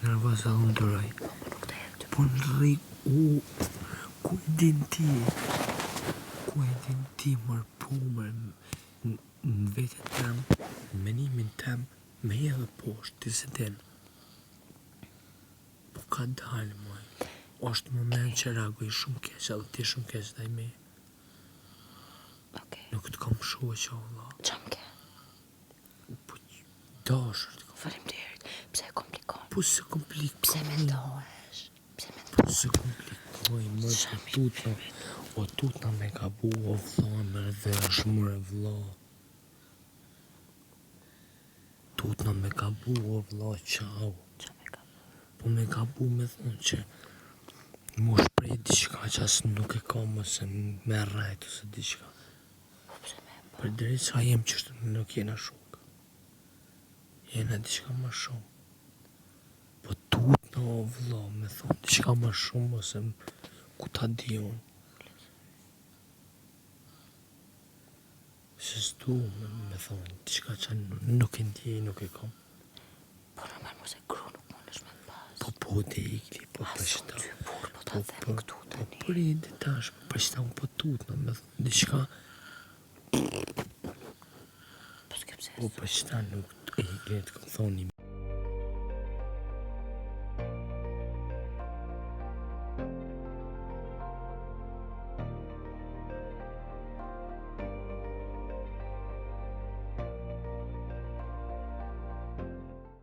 është nervoz edhe unë duroj. Po në rrik, ku e din ti? Ku e din ti mërë pumër në vetët tem, në menimin tem, me edhe poshtë, ti se din. Po ka dalë, moj. Është moment që reagoj shumë keq, edhe ti shumë keq dhe i me. Nuk të kam shoqë, valla. Qa m'ke? Po dashër të kam. Faleminderit. Pse e komplikon? Po se komplikoj. Pse mendohesh? Po se komplikoj, më të tutna me gabu, o vla, më rëvesh, më vla. Tutna me gabu, o vla, qau. Qa me gabu? Po me gabu me thonë që mu shprej diqka që asë nuk e ka mëse me rrejt ose diqka. Për drejt sa jem qështë nuk jena shok. Jena diqka më shumë. Po tutna o vla, me thonë diqka më shumë ose ku ta di unë. Se s'du me thonë diqka që nuk e ndjej, nuk e kam. Po normal mos e kru nuk mund është me pas. Po dhe ikli, po përshta. Aso ty pur, po ta them këtu të një. Po rridi tash, po përshta unë po tutna me thonë diqka. Po s'ke pse. Po përshta nuk e ikli të kam thonë një.